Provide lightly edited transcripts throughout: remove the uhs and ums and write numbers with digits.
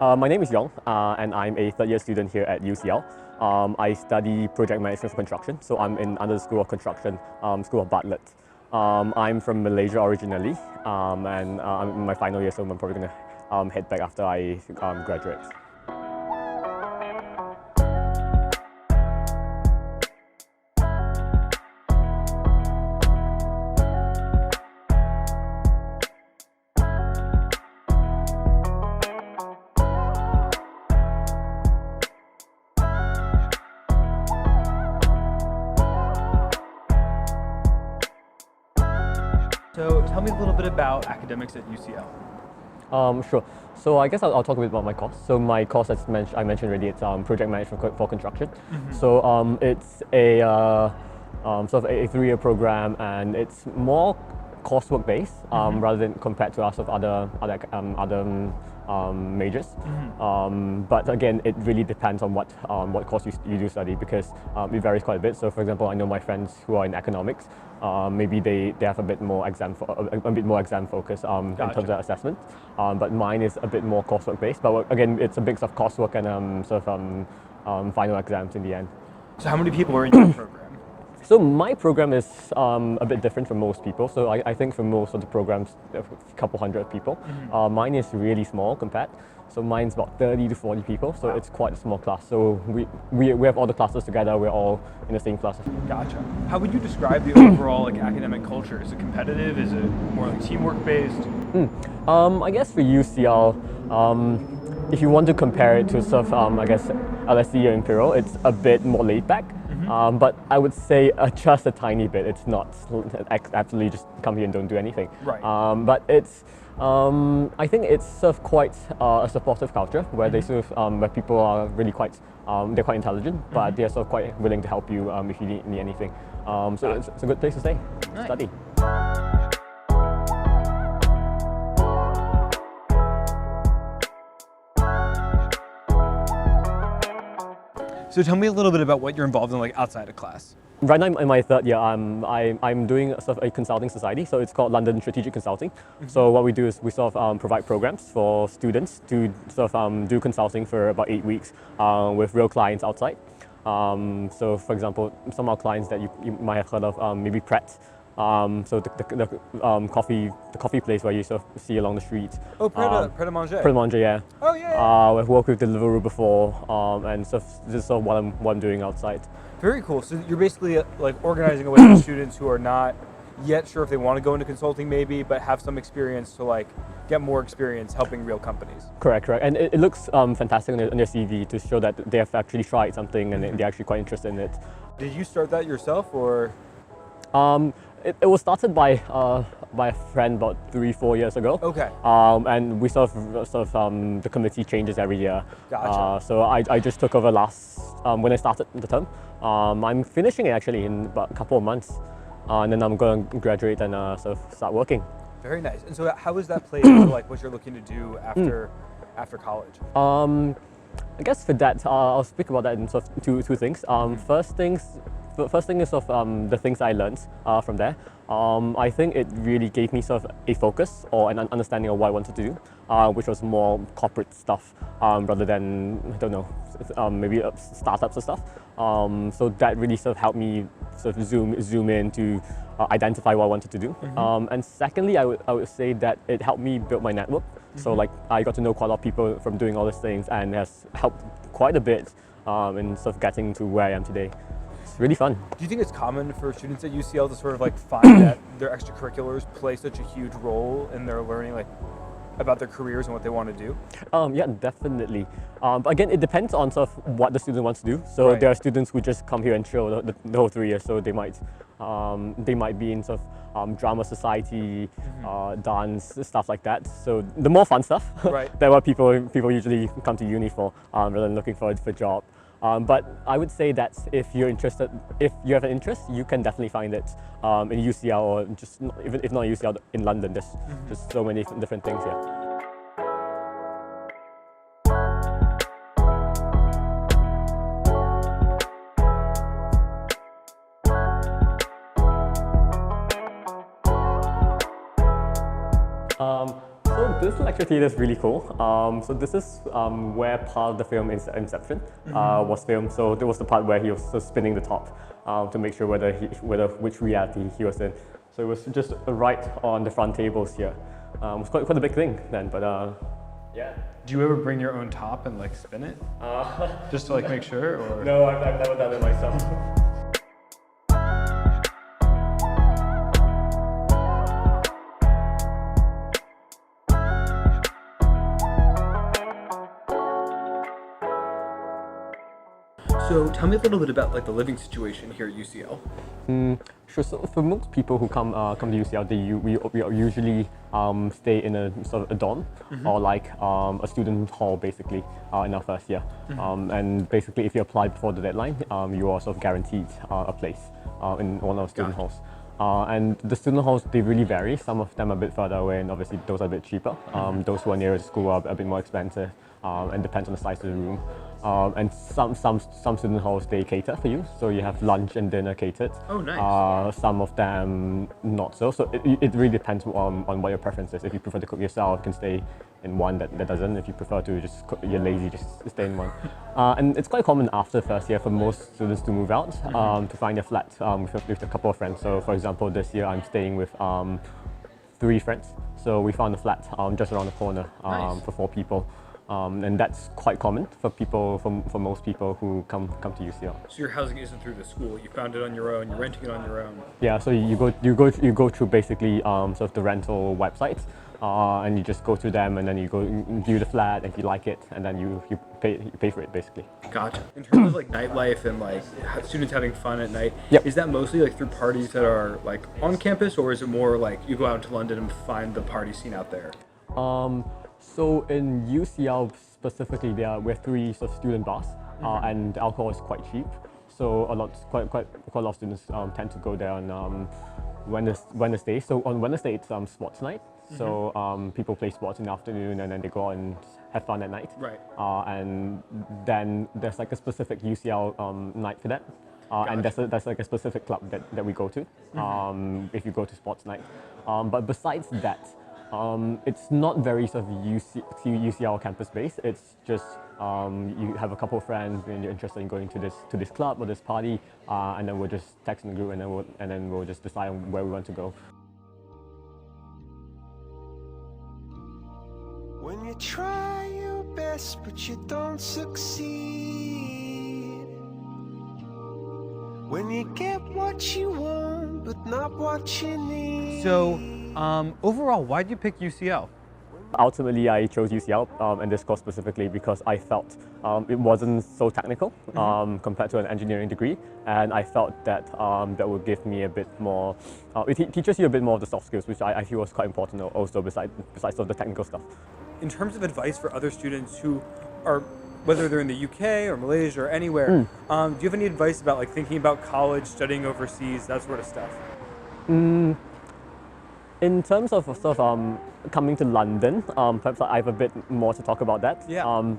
My name is Yong, and I'm a third-year student here at UCL. I study project management for construction, so I'm under the School of Construction, School of Bartlett. I'm from Malaysia originally, and I'm in my final year, so I'm probably going to head back after I graduate. So tell me a little bit about academics at UCL. Sure. So I guess I'll talk a bit about my course. So my course, as I mentioned already, it's project management for construction. So it's a sort of a 3-year program, and it's more coursework based rather than compared to other majors. But again, it really depends on what course you do study, because it varies quite a bit. So for example, I know my friends who are in economics, maybe they have a bit more exam focus in terms of assessment. But mine is a bit more coursework based. But again, it's a mix of coursework and final exams in the end. So how many people are in your program? So my program is a bit different from most people. So I think for most of the programs, a couple hundred people. Mine is really small compared. So mine's about 30 to 40 people. So it's quite a small class. So we have all the classes together. We're all in the same classes. Gotcha. How would you describe the overall academic culture? Is it competitive? Is it more like teamwork based? I guess for UCL, if you want to compare it to I guess LSE or Imperial, it's a bit more laid back. But I would say just a tiny bit. It's not absolutely just come here and don't do anything. Right. But it's I think it's quite a supportive culture where they where people are really quite they're quite intelligent, but they're quite willing to help you if you need anything. So it's a good place to stay, study. So tell me a little bit about what you're involved in outside of class. Right now in my third year, I'm doing a consulting society, so it's called London Strategic Consulting. So what we do is we provide programs for students to do consulting for about 8 weeks with real clients outside. So for example, some of our clients that you might have heard of, maybe Pret. So the coffee place where you see along the street. Oh, Pret a Manger. Pret a Manger, yeah. Oh yeah. I've worked with Deliveroo before, and this is what I'm doing outside. Very cool. So you're basically organizing a way for students who are not yet sure if they want to go into consulting maybe, but have some experience to get more experience helping real companies. Correct. And it looks fantastic on your CV to show that they have actually tried something and they're actually quite interested in it. Did you start that yourself, or? It was started by a friend about 3-4 years ago. Okay. And we the committee changes every year. Gotcha. So I just took over when I started the term. I'm finishing it actually in about a couple of months, and then I'm going to graduate and start working. Very nice. And so how is that played into what you're looking to do after college? I guess for that, I'll speak about that in two things. First thing is the things I learned from there. I think it really gave me a focus or an understanding of what I wanted to do, which was more corporate stuff rather than, I don't know, maybe startups or stuff. So that really helped me zoom in to identify what I wanted to do. And secondly, I would say that it helped me build my network. So I got to know quite a lot of people from doing all these things, and has helped quite a bit in getting to where I am today. It's really fun. Do you think it's common for students at UCL to find that their extracurriculars play such a huge role in their learning about their careers and what they want to do? Yeah, definitely. But again, it depends on what the student wants to do. So there are students who just come here and chill the whole 3 years. So they might be in drama society, dance, stuff like that. So the more fun stuff. That's what people usually come to uni for, rather than looking for a job. But I would say that if you have an interest, you can definitely find it in UCL, or just even if not UCL, in London. There's just so many different things here. So this lecture theatre is really cool. So this is where part of the film Inception was filmed. So there was the part where he was spinning the top to make sure which reality he was in. So it was just right on the front tables here. It was quite a big thing then, but yeah. Do you ever bring your own top and like spin it? Just to like make sure? Or? No, I've never done it myself. So tell me a little bit about like the living situation here at UCL. Sure. So for most people who come to UCL, we usually stay in a sort of a dorm or like a student hall basically in our first year. And basically, if you apply before the deadline, you are sort of guaranteed a place in one of our student halls. And the student halls, they really vary. Some of them are a bit further away, and obviously those are a bit cheaper. Those who are nearer to school are a bit more expensive, and depends on the size of the room. And some student halls, they cater for you, so you have lunch and dinner catered. Oh, nice. Some of them not so. So it really depends on what your preference is. If you prefer to cook yourself, you can stay in one that doesn't. If you prefer to just cook, you're lazy, just stay in one. And it's quite common after the first year for most students to move out to find a flat with a couple of friends. So for example, this year I'm staying with 3 friends. So we found a flat just around the corner for 4 people. And that's quite common for most people who come to UCL. So your housing isn't through the school. You found it on your own. You're renting it on your own. Yeah. So you go through basically sort of the rental websites, and you just go through them, and then you go view the flat if you like it, and then you pay for it basically. Gotcha. In terms of like nightlife and like students having fun at night, is that mostly like through parties that are like on campus, or is it more like you go out to London and find the party scene out there? So in UCL specifically, we have 3 sort of student bars, and alcohol is quite cheap. So quite a lot of students tend to go there on Wednesday. So on Wednesday it's sports night. So people play sports in the afternoon, and then they go out and have fun at night. Right. And then there's like a specific UCL night for that. And that's like a specific club that we go to if you go to sports night. But besides that, it's not very sort of UCL campus based. It's just you have a couple of friends and you're interested in going to this club or this party, and then we'll just text in the group, and then we'll just decide on where we want to go. When you try your best but you don't succeed, when you get what you want but not what you need. So overall, why did you pick UCL? Ultimately, I chose UCL and this course specifically because I felt it wasn't so technical compared to an engineering degree, and I felt that that would give me a bit more. It teaches you a bit more of the soft skills, which I feel was quite important also besides all the technical stuff. In terms of advice for other students who are, whether they're in the UK or Malaysia or anywhere, do you have any advice about like thinking about college, studying overseas, that sort of stuff? In terms of sort of coming to London, perhaps I have a bit more to talk about that. Yeah.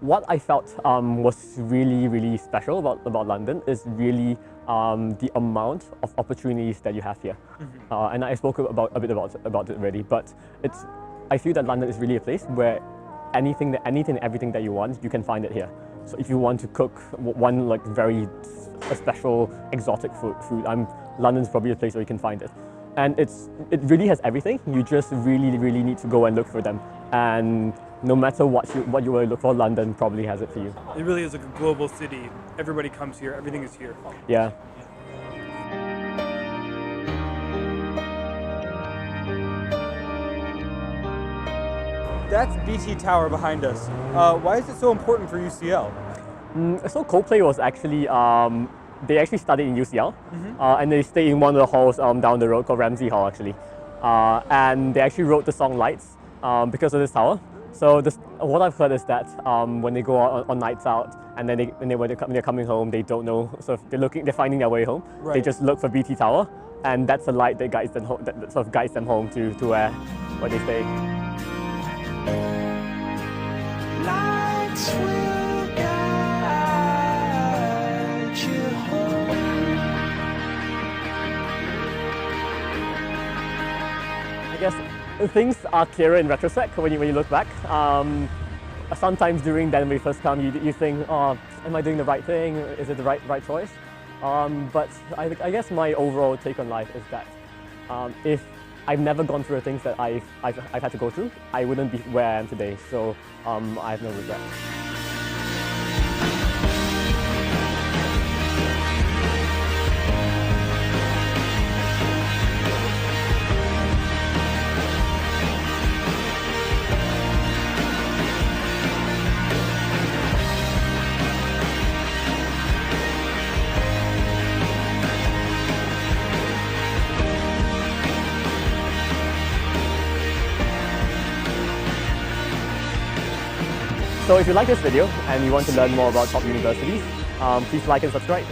What I felt was really special about London is really the amount of opportunities that you have here. And I spoke a bit about it already, but I feel that London is really a place where anything and everything that you want, you can find it here. So if you want to cook one like very special exotic food, London's probably a place where you can find it. And it really has everything. You just really need to go and look for them. And no matter what you want to look for, London probably has it for you. It really is like a global city. Everybody comes here. Everything is here. Yeah. That's BT Tower behind us. Why is it so important for UCL? So Coldplay was actually, they actually studied in UCL, and they stayed in one of the halls down the road called Ramsey Hall actually. And they actually wrote the song Lights because of this tower. So what I've heard is that when they go out on nights out, and then when they're coming home, they don't know, so if they're finding their way home, they just look for BT Tower, and that's the light that guides them home, that sort of guides them home to where they stay. Lights will guide you home. I guess things are clearer in retrospect when you look back. Sometimes during then when you first come, you think, oh, am I doing the right thing? Is it the right choice? But I guess my overall take on life is that if I've never gone through the things that I've had to go through, I wouldn't be where I am today. So I have no regrets. So if you like this video and you want to learn more about top universities, please like and subscribe.